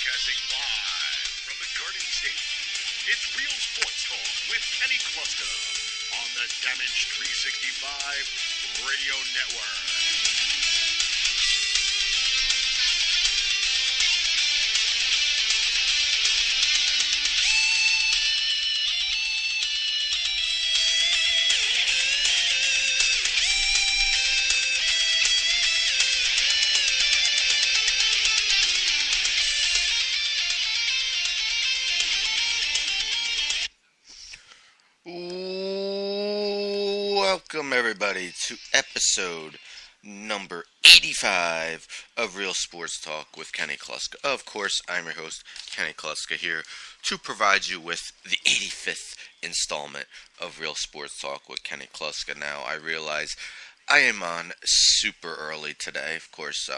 Broadcasting live from the Garden State, it's Real Sports Talk with Kenny Kluska on the Damage 365 Radio Network. Welcome everybody to episode number 85 of Real Sports Talk with Kenny Kluska. Of course, I'm your host, Kenny Kluska, here to provide you with the 85th installment of Real Sports Talk with Kenny Kluska. Now, I realize I am on super early today. Of course,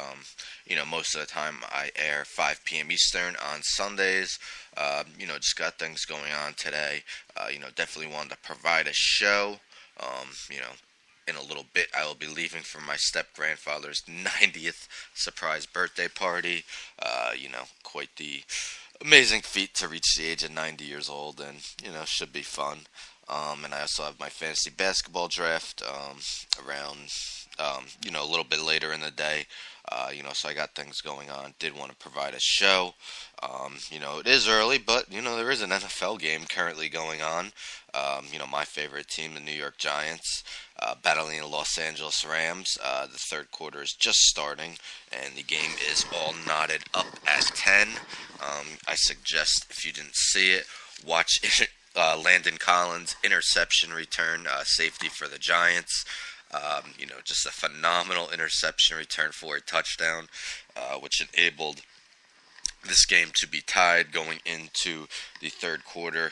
most of the time I air 5 p.m. Eastern on Sundays. Just got things going on today. Definitely wanted to provide a show. In a little bit, I will be leaving for my step-grandfather's 90th surprise birthday party. Quite the amazing feat to reach the age of 90 years old, and, should be fun. And I also have my fantasy basketball draft around, a little bit later in the day. So I got things going on. Did want to provide a show. It is early, but, there is an NFL game currently going on. My favorite team, the New York Giants, battling the Los Angeles Rams. The third quarter is just starting, and the game is all knotted up at 10. I suggest, if you didn't see it, watch it. Landon Collins, interception return, safety for the Giants. Just a phenomenal interception return for a touchdown, which enabled this game to be tied going into the third quarter.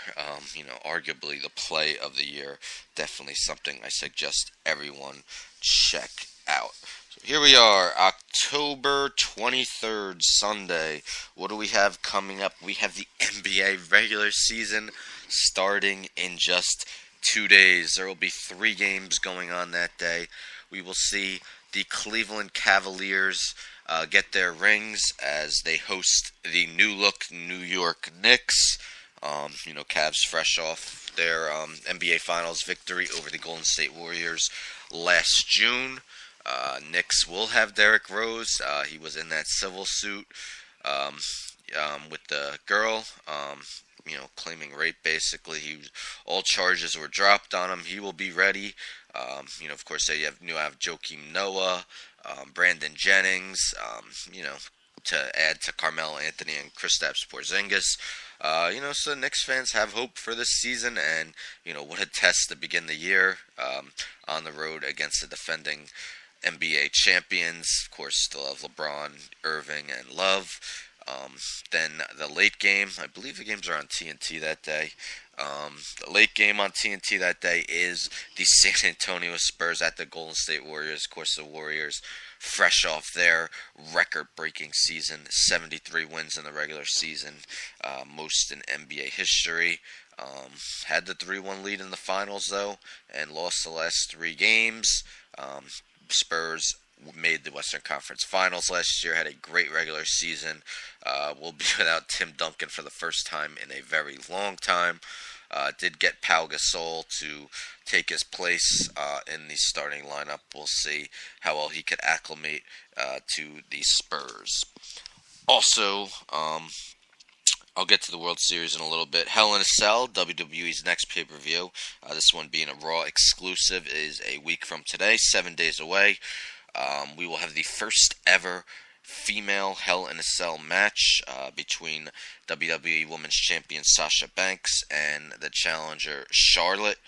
Arguably the play of the year. Definitely something I suggest everyone check out. So here we are, October 23rd, Sunday. What do we have coming up? We have the NBA regular season starting in just 2 days. There will be 3 games going on that day. We will see the Cleveland Cavaliers get their rings as they host the new-look New York Knicks. Cavs fresh off their NBA Finals victory over the Golden State Warriors last June. Knicks will have Derrick Rose. He was in that civil suit with the girl, claiming rape, basically. All charges were dropped on him. He will be ready. Of course, they have Joakim Noah, Brandon Jennings, to add to Carmelo Anthony and Kristaps Porzingis. So Knicks fans have hope for this season, and, what a test to begin the year on the road against the defending NBA champions. Of course, still have LeBron, Irving, and Love. Then the late game, I believe the games are on TNT that day. The late game on TNT that day is the San Antonio Spurs at the Golden State Warriors. Of course, the Warriors fresh off their record-breaking season, 73 wins in the regular season, most in NBA history. Had the 3-1 lead in the finals, though, and lost the last 3 games. Spurs made the Western Conference Finals last year, had a great regular season. Will be without Tim Duncan for the first time in a very long time. Did get Pau Gasol to take his place in the starting lineup. We'll see how well he could acclimate to the Spurs. Also, I'll get to the World Series in a little bit. Hell in a Cell, WWE's next pay-per-view. This one being a Raw exclusive, is a week from today, 7 days away. We will have the first ever female Hell in a Cell match between WWE Women's Champion Sasha Banks and the challenger Charlotte.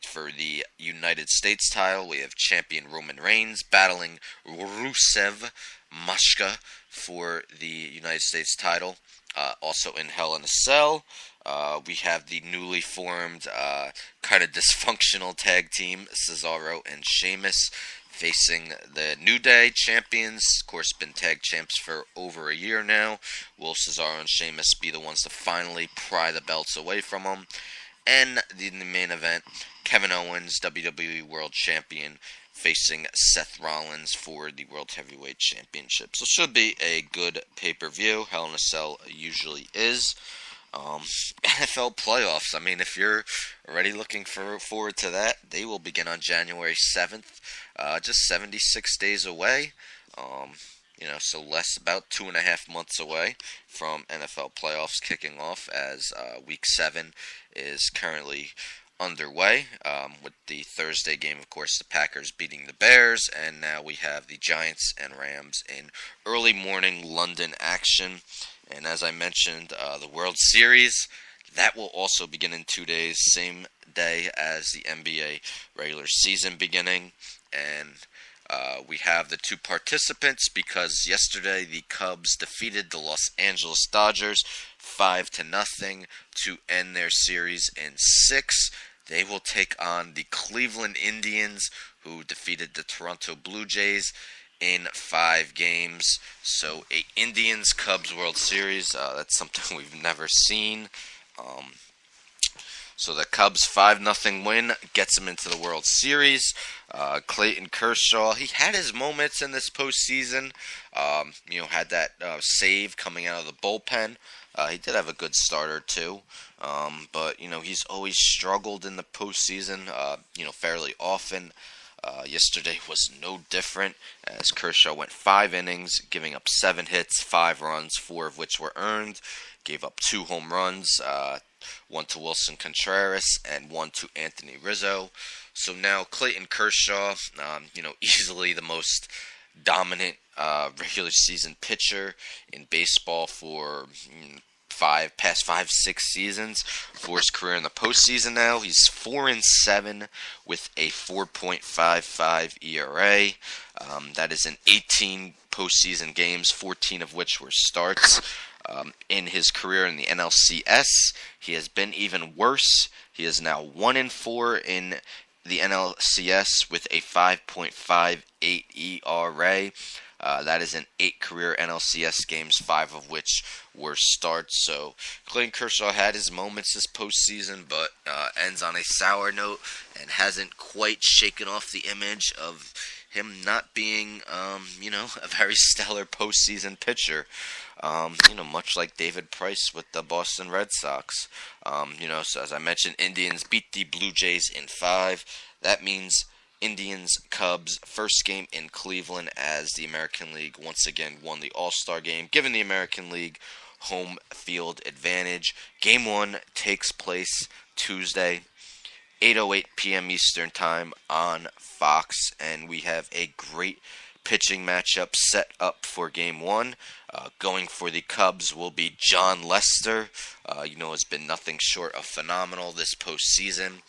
For the United States title, we have champion Roman Reigns battling Rusev Mashka for the United States title. Also in Hell in a Cell, we have the newly formed, kind of dysfunctional tag team, Cesaro and Sheamus, facing the New Day champions. Of course, been tag champs for over a year now. Will Cesaro and Sheamus be the ones to finally pry the belts away from them? And in the main event, Kevin Owens, WWE World Champion, facing Seth Rollins for the World Heavyweight Championship. So it should be a good pay-per-view. Hell in a Cell usually is. NFL playoffs. I mean, if you're already looking forward to that, they will begin on January 7th, just 76 days away. So about 2.5 months away from NFL playoffs kicking off, as Week 7 is currently underway, with the Thursday game, of course, the Packers beating the Bears, and now we have the Giants and Rams in early morning London action. And as I mentioned, the World Series, that will also begin in 2 days, same day as the NBA regular season beginning. And we have the two participants because yesterday the Cubs defeated the Los Angeles Dodgers 5-0 to end their series in 6. They will take on the Cleveland Indians, who defeated the Toronto Blue Jays in 5 games. So a Indians-Cubs World Series, that's something we've never seen. So the Cubs' 5-0 win gets them into the World Series. Clayton Kershaw, he had his moments in this postseason. Had that save coming out of the bullpen. He did have a good starter too. But he's always struggled in the postseason, fairly often. Yesterday was no different, as Kershaw went 5 innings, giving up 7 hits, 5 runs, 4 of which were earned. Gave up 2 home runs, 1 to Wilson Contreras and 1 to Anthony Rizzo. So now Clayton Kershaw, easily the most dominant regular season pitcher in baseball for past 5-6 seasons. For his career in the postseason now, he's 4-7 with a 4.55 ERA. That is in 18 postseason games, 14 of which were starts. In his career in the NLCS, he has been even worse. He is now 1-4 in the NLCS with a 5.58 ERA. That is in 8 career NLCS games, 5 of which were starts. So Clayton Kershaw had his moments this postseason, but ends on a sour note and hasn't quite shaken off the image of him not being, a very stellar postseason pitcher. Much like David Price with the Boston Red Sox. So as I mentioned, Indians beat the Blue Jays in 5. That means Indians, Cubs, first game in Cleveland, as the American League once again won the All-Star game, giving the American League home field advantage. Game 1 takes place Tuesday, 8:08 p.m. Eastern Time on Fox, and we have a great pitching matchup set up for Game 1. Going for the Cubs will be John Lester. Has been nothing short of phenomenal this postseason.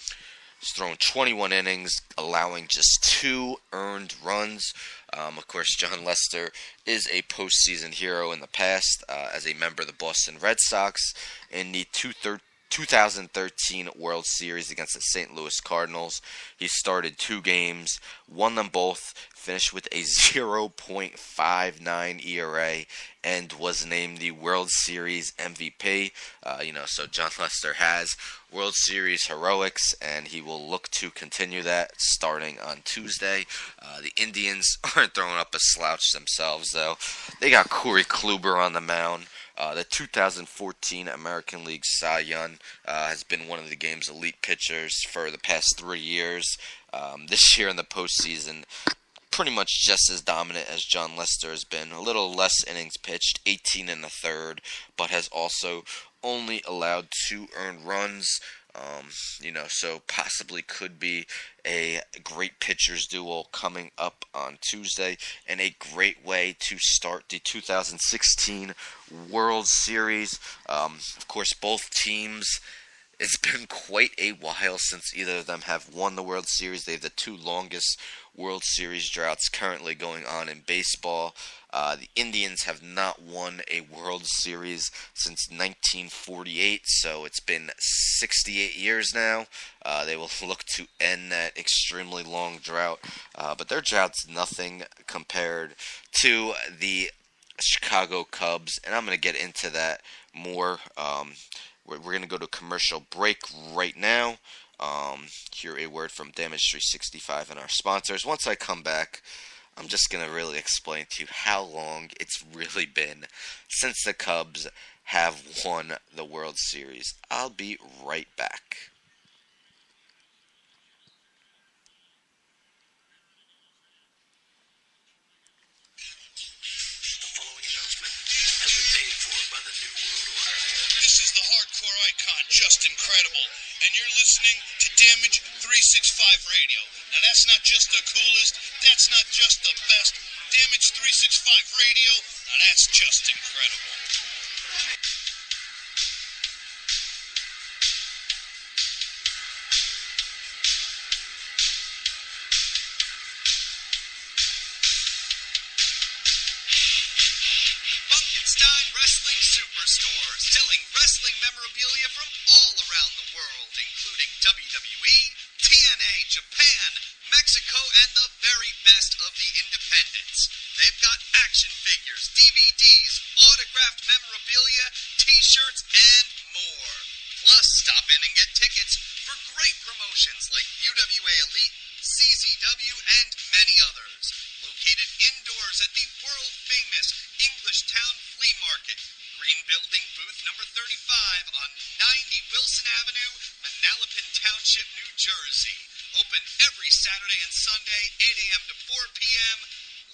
He's thrown 21 innings, allowing just 2 earned runs. Of course, John Lester is a postseason hero in the past as a member of the Boston Red Sox in the 2013 World Series against the St. Louis Cardinals. He started 2 games, won them both, finished with a 0.59 ERA, and was named the World Series MVP. So John Lester has World Series heroics, and he will look to continue that starting on Tuesday. The Indians aren't throwing up a slouch themselves, though. They got Corey Kluber on the mound. The 2014 American League Cy Young has been one of the game's elite pitchers for the past 3 years. This year in the postseason, pretty much just as dominant as John Lester has been. A little less innings pitched, 18 in the third, but has also only allowed 2 earned runs. So possibly could be a great pitchers duel coming up on Tuesday, and a great way to start the 2016 World Series. Of course, both teams, it's been quite a while since either of them have won the World Series. They have the 2 longest World Series droughts currently going on in baseball. The Indians have not won a World Series since 1948, so it's been 68 years now. They will look to end that extremely long drought, but their drought's nothing compared to the Chicago Cubs, and I'm going to get into that more. We're going to go to commercial break right now. hear a word from Damage 365 and our sponsors. Once I come back, I'm just going to really explain to you how long it's really been since the Cubs have won the World Series. I'll be right back. This is the hardcore icon, Just Incredible, and you're listening to Damage 365 Radio. Now that's not just the coolest, that's not just the best. Damage 365 Radio, now that's just incredible. Funkenstein Wrestling Superstore, selling wrestling memorabilia from all around the world, including WWE, TNA, Japan, Mexico, and the very best of the independents. They've got action figures, DVDs, autographed memorabilia, t-shirts, and more. Plus, stop in and get tickets for great promotions like UWA Elite, CZW, and many others. Located indoors at the world-famous English Town Flea Market, Green Building booth number 35 on 90 Wilson Avenue, Manalapan Township, New Jersey. Open every Saturday and Sunday, 8 a.m. to 4 p.m.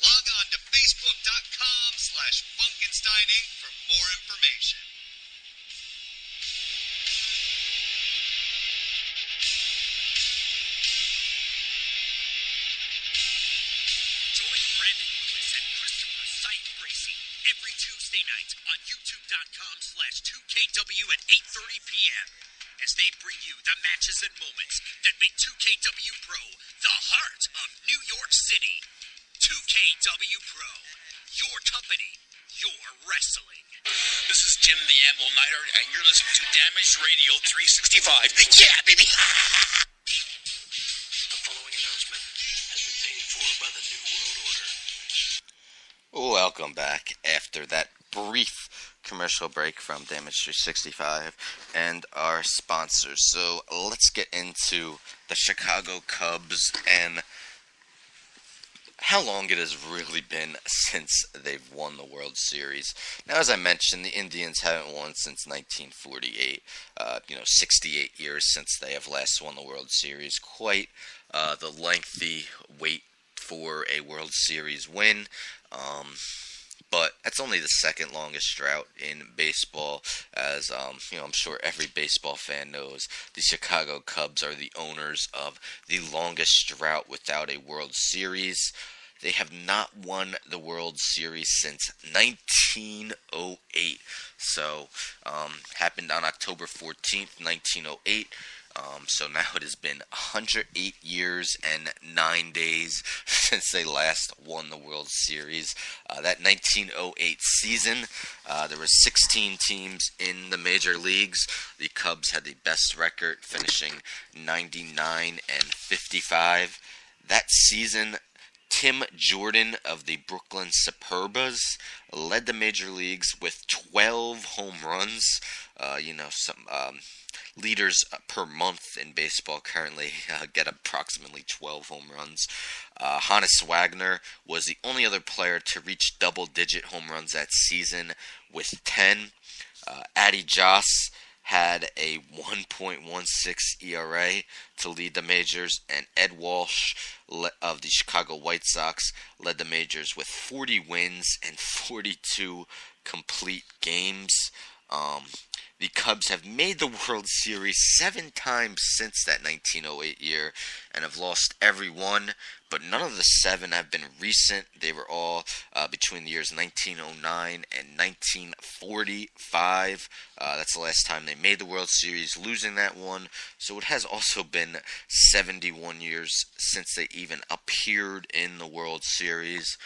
Log on to Facebook.com/Funkenstein Inc. for more information. Join Brandon Lewis and Christopher Scythe Gracie every Tuesday night on YouTube.com/2KW at 8:30 p.m. as they bring you the matches and moments that make 2KW Pro the heart of New York City. 2KW Pro, your company, your wrestling. This is Jim the Anvil Neidhart, and you're listening to Damage Radio 365. Yeah, baby! The following announcement has been paid for by the New World Order. Welcome back after that brief commercial break from Damage 365 and our sponsors. So let's get into the Chicago Cubs and how long it has really been since they've won the World Series. Now, as I mentioned, the Indians haven't won since 1948. 68 years since they have last won the World Series. Quite the lengthy wait for a World Series win. But that's only the second longest drought in baseball, as I'm sure every baseball fan knows. The Chicago Cubs are the owners of the longest drought without a World Series. They have not won the World Series since 1908. So, happened on October 14th, 1908. So now it has been 108 years and 9 days since they last won the World Series. That 1908 season, there were 16 teams in the major leagues. The Cubs had the best record, finishing 99 and 55. That season, Tim Jordan of the Brooklyn Superbas led the major leagues with 12 home runs. Some leaders per month in baseball currently get approximately 12 home runs. Hannes Wagner was the only other player to reach double-digit home runs that season with 10. Addy Joss had a 1.16 ERA to lead the majors, and Ed Walsh of the Chicago White Sox led the majors with 40 wins and 42 complete games. The Cubs have made the World Series 7 times since that 1908 year and have lost every one, but none of the 7 have been recent. They were all between the years 1909 and 1945. That's the last time they made the World Series, losing that one. So it has also been 71 years since they even appeared in the World Series.